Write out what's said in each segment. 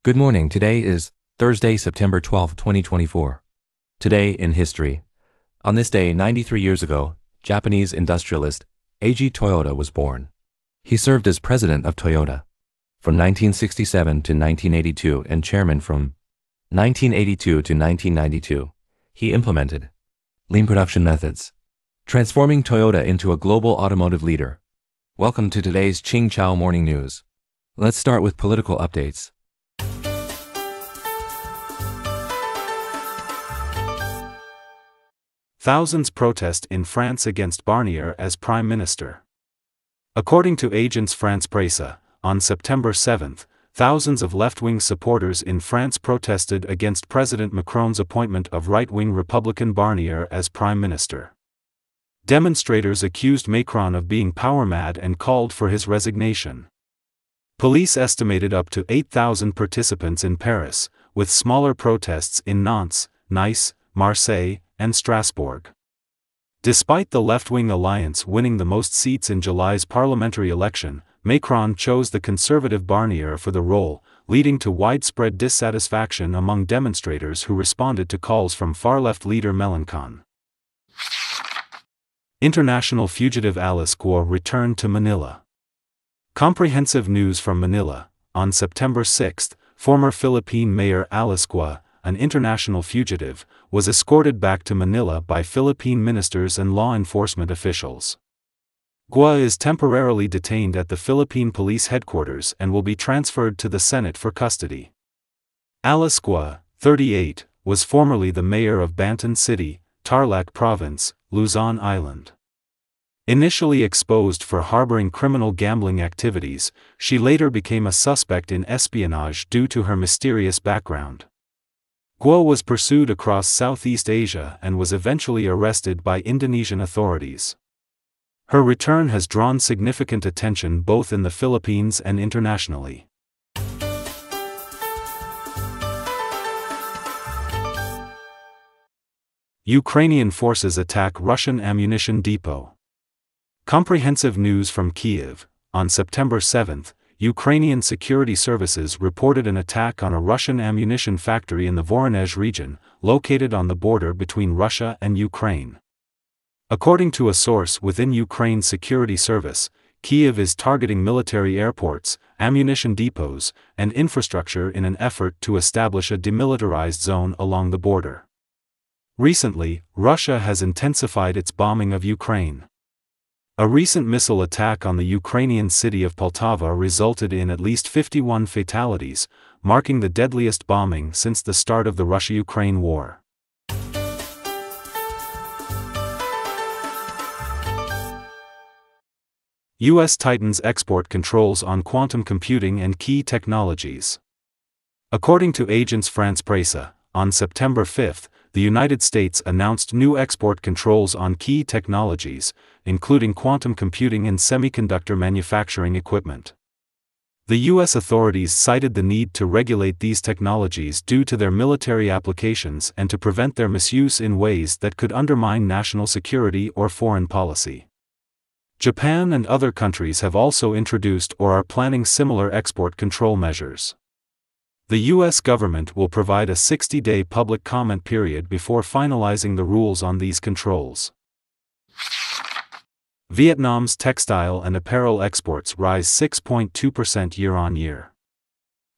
Good morning. Today is Thursday, September 12, 2024. Today in history. On this day, 93 years ago, Japanese industrialist Eiji Toyota was born. He served as president of Toyota from 1967 to 1982 and chairman from 1982 to 1992. He implemented lean production methods, transforming Toyota into a global automotive leader. Welcome to today's Ching Chow Morning News. Let's start with political updates. Thousands protest in France against Barnier as Prime Minister. According to Agence France-Presse, on September 7, thousands of left-wing supporters in France protested against President Macron's appointment of right-wing Republican Barnier as Prime Minister. Demonstrators accused Macron of being power-mad and called for his resignation. Police estimated up to 8,000 participants in Paris, with smaller protests in Nantes, Nice, Marseille, and Strasbourg. Despite the left-wing alliance winning the most seats in July's parliamentary election, Macron chose the conservative Barnier for the role, leading to widespread dissatisfaction among demonstrators who responded to calls from far-left leader Mélenchon. International fugitive Alice Guo returned to Manila. Comprehensive news from Manila. On September 6, former Philippine Mayor Alice Guo, an international fugitive, was escorted back to Manila by Philippine ministers and law enforcement officials. Guo is temporarily detained at the Philippine Police Headquarters and will be transferred to the Senate for custody. Alice Guo, 38, was formerly the mayor of Banton City, Tarlac Province, Luzon Island. Initially exposed for harboring criminal gambling activities, she later became a suspect in espionage due to her mysterious background. Guo was pursued across Southeast Asia and was eventually arrested by Indonesian authorities. Her return has drawn significant attention both in the Philippines and internationally. Ukrainian forces attack Russian ammunition depot. Comprehensive news from Kyiv. On September 7, Ukrainian security services reported an attack on a Russian ammunition factory in the Voronezh region, located on the border between Russia and Ukraine. According to a source within Ukraine's security service, Kyiv is targeting military airports, ammunition depots, and infrastructure in an effort to establish a demilitarized zone along the border. Recently, Russia has intensified its bombing of Ukraine. A recent missile attack on the Ukrainian city of Poltava resulted in at least 51 fatalities, marking the deadliest bombing since the start of the Russia-Ukraine war. U.S. tightens export controls on quantum computing and key technologies. According to Agence France-Presse, on September 5, the United States announced new export controls on key technologies, including quantum computing and semiconductor manufacturing equipment. The U.S. authorities cited the need to regulate these technologies due to their military applications and to prevent their misuse in ways that could undermine national security or foreign policy. Japan and other countries have also introduced or are planning similar export control measures. The U.S. government will provide a 60-day public comment period before finalizing the rules on these controls. Vietnam's textile and apparel exports rise 6.2% year-on-year.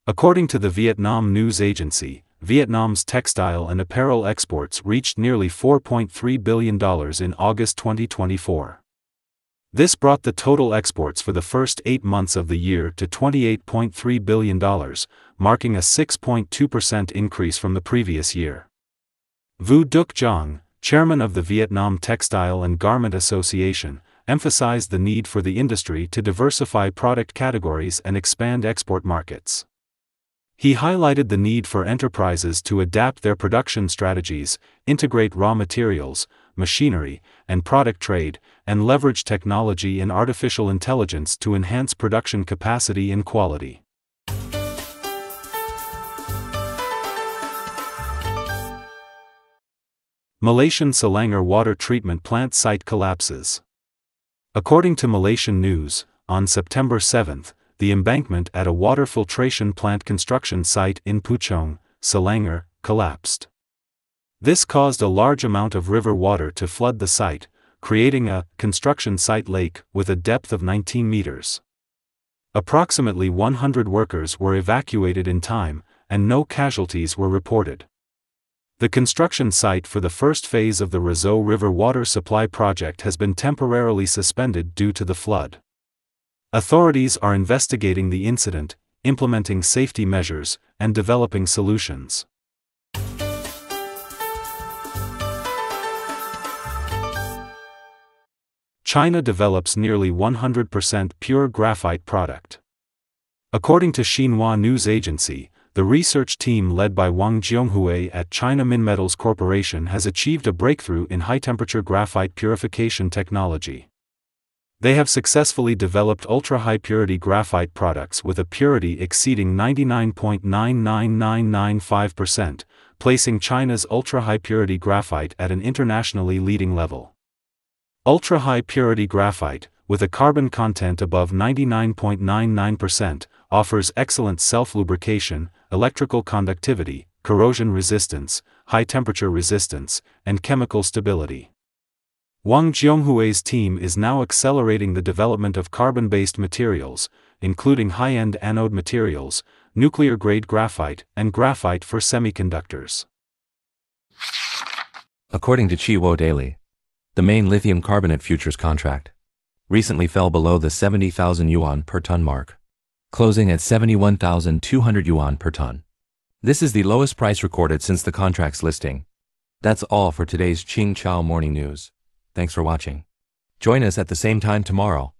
According to the Vietnam News Agency, Vietnam's textile and apparel exports reached nearly $4.3 billion in August 2024. This brought the total exports for the first 8 months of the year to $28.3 billion, marking a 6.2% increase from the previous year. Vu Duc Giang, chairman of the Vietnam Textile and Garment Association, emphasized the need for the industry to diversify product categories and expand export markets. He highlighted the need for enterprises to adapt their production strategies, integrate raw materials, machinery, and product trade, and leverage technology and artificial intelligence to enhance production capacity and quality. Malaysian Selangor water treatment plant site collapses. According to Malaysian News, on September 7, the embankment at a water filtration plant construction site in Puchong, Selangor, collapsed. This caused a large amount of river water to flood the site, creating a construction site lake with a depth of 19 meters. Approximately 100 workers were evacuated in time, and no casualties were reported. The construction site for the first phase of the Rizhou River water supply project has been temporarily suspended due to the flood. Authorities are investigating the incident, implementing safety measures, and developing solutions. China develops nearly 100% pure graphite product. According to Xinhua News Agency, the research team led by Wang Jionghui at China Minmetals Corporation has achieved a breakthrough in high-temperature graphite purification technology. They have successfully developed ultra-high purity graphite products with a purity exceeding 99.99995%, placing China's ultra-high purity graphite at an internationally leading level. Ultra-high purity graphite, with a carbon content above 99.99%, offers excellent self-lubrication, electrical conductivity, corrosion resistance, high-temperature resistance, and chemical stability. Wang Jionghui's team is now accelerating the development of carbon-based materials, including high-end anode materials, nuclear-grade graphite, and graphite for semiconductors. According to Chiwo Daily, the main lithium carbonate futures contract recently fell below the 70,000 yuan per ton mark, closing at 71,200 yuan per ton. This is the lowest price recorded since the contract's listing. That's all for today's Qingchao Morning News. Thanks for watching. Join us at the same time tomorrow.